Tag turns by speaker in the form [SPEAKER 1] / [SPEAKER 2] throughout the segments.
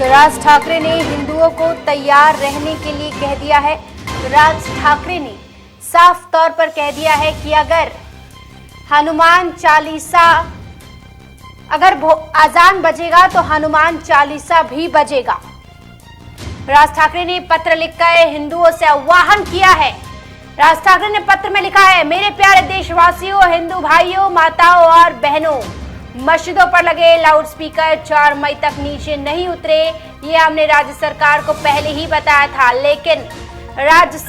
[SPEAKER 1] तो राज ठाकरे ने हिंदुओं को तैयार रहने के लिए कह दिया है। राज ठाकरे ने साफ तौर पर कह दिया है कि अगर हनुमान चालीसा अजान बजेगा तो हनुमान चालीसा भी बजेगा। राज ठाकरे ने पत्र लिखकर हिंदुओं से आह्वान किया है। राज ठाकरे ने पत्र में लिखा है, मेरे प्यारे देशवासियों, हिंदू भाइयों, माताओं और बहनों, मस्जिदों पर लगे लाउडस्पीकर 4 मई तक नीचे नहीं उतरे। ये हमने राज्य सरकार को पहले ही बताया था, लेकिन राज्य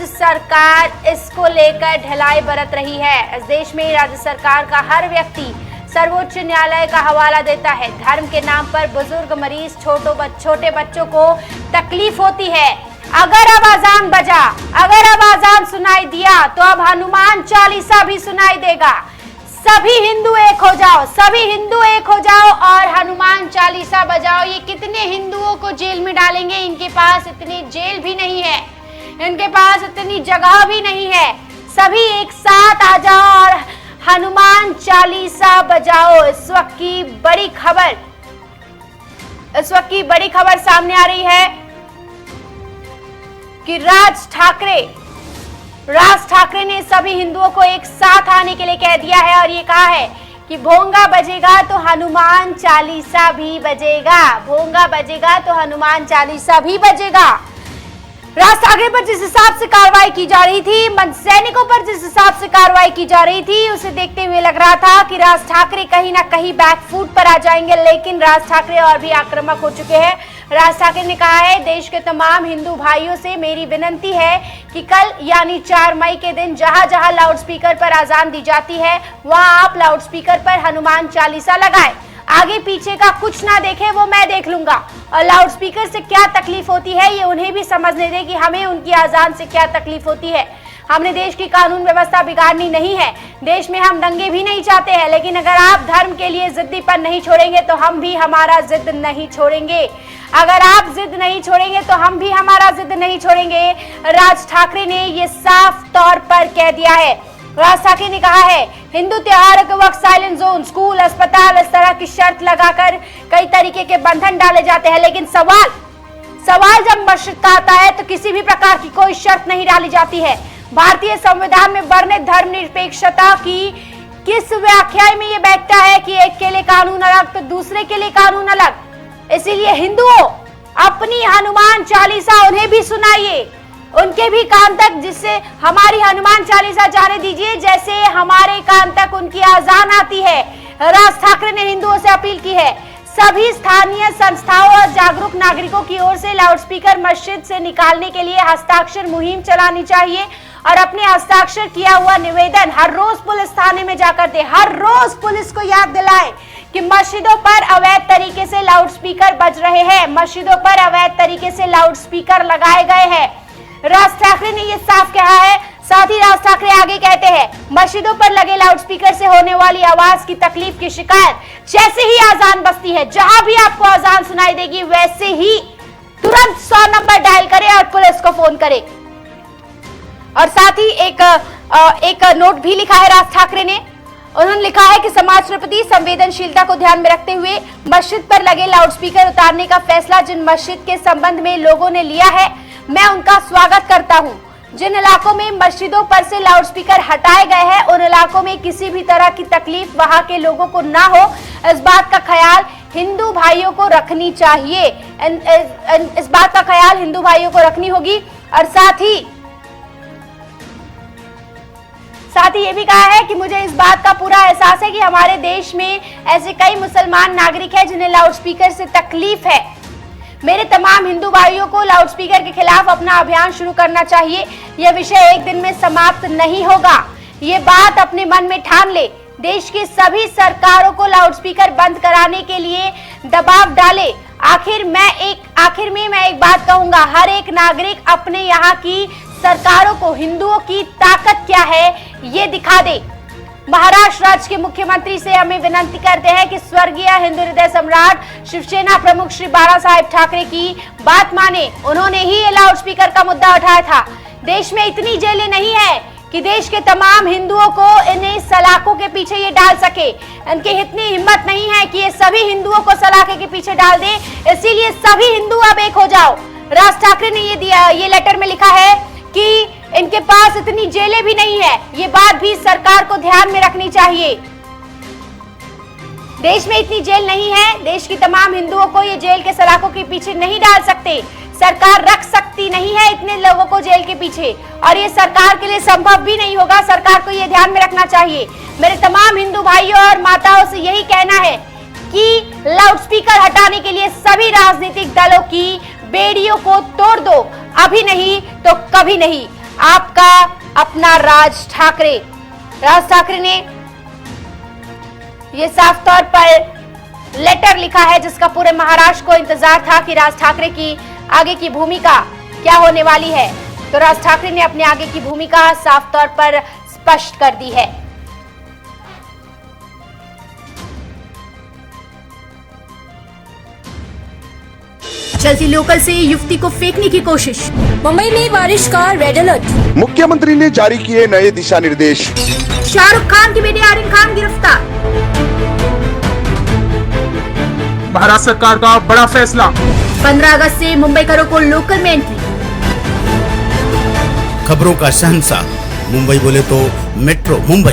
[SPEAKER 1] सरकार इसको लेकर ढिलाई बरत रही है। इस देश में राज्य सरकार का हर व्यक्ति सर्वोच्च न्यायालय का हवाला देता है। धर्म के नाम पर बुजुर्ग, मरीज, छोटे बच्चों को तकलीफ होती है। अगर अब अजान बजा, अगर अब अजान सुनाई दिया तो अब हनुमान चालीसा भी सुनाई देगा। सभी हिंदू एक हो जाओ, सभी हिंदू एक हो जाओ और हनुमान चालीसा बजाओ। ये कितने हिंदुओं को जेल में डालेंगे? इनके पास इतनी जेल भी नहीं है, इनके पास इतनी जगह भी नहीं है। सभी एक साथ आ जाओ और हनुमान चालीसा बजाओ। इस वक्त की बड़ी खबर सामने आ रही है कि राज ठाकरे ने सभी हिंदुओं को एक साथ आने के लिए कह दिया है और ये कहा है कि भोंगा बजेगा तो हनुमान चालीसा भी बजेगा। भोंगा बजेगा तो हनुमान चालीसा भी बजेगा। राज ठाकरे पर जिस हिसाब से कार्रवाई की जा रही थी, सैनिकों पर जिस हिसाब से कार्रवाई की जा रही थी, उसे देखते हुए लग रहा था कि राज ठाकरे कहीं ना कहीं बैकफुट पर आ जाएंगे, लेकिन राज ठाकरे और भी आक्रामक हो चुके हैं। राज ठाकरे ने कहा है, देश के तमाम हिंदू भाइयों से मेरी विनती है कि कल यानी 4 मई के दिन जहां जहां लाउडस्पीकर पर अजान दी जाती है, वहां आप लाउडस्पीकर पर हनुमान चालीसा लगाएं। आगे पीछे का कुछ ना देखे, वो मैं देख लूंगा। और लाउडस्पीकर से क्या तकलीफ होती है ये उन्हें भी समझने दे कि हमें उनकी अजान से क्या तकलीफ होती है। हमने देश की कानून व्यवस्था बिगाड़नी नहीं है, देश में हम दंगे भी नहीं चाहते हैं, लेकिन अगर आप धर्म के लिए जिद्दीपन नहीं छोड़ेंगे तो हम भी हमारा जिद नहीं छोड़ेंगे। अगर आप जिद नहीं छोड़ेंगे तो हम भी हमारा जिद नहीं छोड़ेंगे। राज ठाकरे ने ये साफ तौर पर कह दिया है। राज ठाकरे ने कहा है, हिंदू त्योहारों के वक्त साइलेंट जोन, स्कूल, अस्पताल, इस तरह की शर्त लगाकर कई तरीके के बंधन डाले जाते हैं, लेकिन सवाल जब मस्जिद का आता है तो किसी भी प्रकार की कोई शर्त नहीं डाली जाती है। भारतीय संविधान में वर्णित धर्मनिरपेक्षता की किस व्याख्या में ये बैठता है कि एक के लिए कानून अलग तो दूसरे के लिए कानून अलग। इसीलिए हिंदुओं, अपनी हनुमान चालीसा उन्हें भी सुनाइए, उनके भी कान तक, जिससे हमारी हनुमान चालीसा जाने दीजिए जैसे हमारे कान तक उनकी अजान आती है। राज ठाकरे ने हिंदुओं से अपील की है, सभी स्थानीय संस्थाओं और जागरूक नागरिकों की ओर से लाउडस्पीकर मस्जिद से निकालने के लिए हस्ताक्षर मुहिम चलानी चाहिए और अपने हस्ताक्षर किया हुआ निवेदन हर रोज पुलिस थाने में जाकर दे। हर रोज पुलिस को याद दिलाएं कि मस्जिदों पर अवैध तरीके से लाउडस्पीकर बज रहे हैं, मस्जिदों पर अवैध तरीके से लाउडस्पीकर लगाए गए हैं। राज ठाकरे ने यह साफ कहा है। साथ ही राज ठाकरे आगे कहते हैं, मस्जिदों पर लगे लाउडस्पीकर से होने वाली आवाज की तकलीफ की शिकायत जैसे ही अजान बजती है, जहां भी आपको अजान सुनाई देगी, वैसे ही तुरंत 100 नंबर डायल करें और पुलिस को फोन करें। और साथ ही एक नोट भी लिखा है राज ठाकरे ने। उन्होंने लिखा है कि समाज के प्रति संवेदनशीलता को ध्यान में रखते हुए मस्जिद पर लगे लाउडस्पीकर उतारने का फैसला जिन मस्जिद के संबंध में लोगों ने लिया है, मैं उनका स्वागत करता हूं। जिन इलाकों में मस्जिदों पर से लाउडस्पीकर हटाए गए हैं, उन इलाकों में किसी भी तरह की तकलीफ वहां के लोगों को ना हो, इस बात का ख्याल हिंदू भाइयों को रखनी चाहिए। इस बात का ख्याल हिंदू भाइयों को रखनी होगी। और साथ ही ये भी कहा है कि मुझे इस बात का पूरा एहसास है कि हमारे देश में ऐसे कई मुसलमान नागरिक हैं जिन्हें लाउडस्पीकर से तकलीफ है। मेरे तमाम हिंदू भाइयों को लाउडस्पीकर के खिलाफ अपना अभियान शुरू करना चाहिए। यह विषय एक दिन में समाप्त नहीं होगा, ये बात अपने मन में ठान ले। देश की सभी सरकारों को लाउडस्पीकर बंद कराने के लिए दबाव डाले। आखिर में मैं एक बात कहूंगा, हर एक नागरिक अपने यहाँ की सरकारों को हिंदुओं की ताकत क्या है ये दिखा दे। महाराष्ट्र राज्य के मुख्यमंत्री से हमें विनती करते हैं कि स्वर्गीय हिंदू हृदय सम्राट शिवसेना प्रमुख श्री बाला साहेब ठाकरे की बात माने। उन्होंने ही ये लाउडस्पीकर का मुद्दा उठाया था। देश में इतनी जेलें नहीं है कि देश के तमाम हिंदुओं को इन्हें सलाखों के पीछे ये डाल सके। इनकी इतनी हिम्मत नहीं है कि ये सभी हिंदुओं को सलाखे के पीछे डाल दे, इसीलिए सभी हिंदू अब एक हो जाओ। राज ठाकरे ने ये लेटर में लिखा है कि इनके पास इतनी जेलें भी नहीं है, ये बात भी सरकार को ध्यान में रखनी चाहिए। देश में इतनी जेल नहीं है, देश की तमाम हिंदुओं को ये जेल के सलाखों के पीछे नहीं डाल सकते। सरकार रख सकती नहीं है इतने लोगों को जेल के पीछे, और ये सरकार के लिए संभव भी नहीं होगा। सरकार को ये ध्यान में रखना चाहिए। मेरे तमाम हिंदू भाइयों और माताओं से यही कहना है कि लाउडस्पीकर हटाने के लिए सभी राजनीतिक दलों की बेड़ियों को तोड़ दो, अभी नहीं तो कभी नहीं। आपका अपना राज ठाकरे। राज ठाकरे ने ये साफ तौर पर लेटर लिखा है जिसका पूरे महाराष्ट्र को इंतजार था कि राज ठाकरे की आगे की भूमिका क्या होने वाली है। तो राज ठाकरे ने अपने आगे की भूमिका साफ तौर पर स्पष्ट कर दी है। चलती लोकल से युवती को फेंकने की कोशिश, मुंबई में बारिश का रेड अलर्ट।
[SPEAKER 2] मुख्यमंत्री ने जारी किए नए दिशा निर्देश।
[SPEAKER 1] शाहरुख खान के बेटे आर्यन खान गिरफ्तार।
[SPEAKER 3] महाराष्ट्र सरकार का बड़ा फैसला,
[SPEAKER 1] 15 अगस्त से मुंबईकरों को लोकल में एंट्री।
[SPEAKER 4] खबरों का शहंशाह, मुंबई बोले तो मेट्रो मुंबई।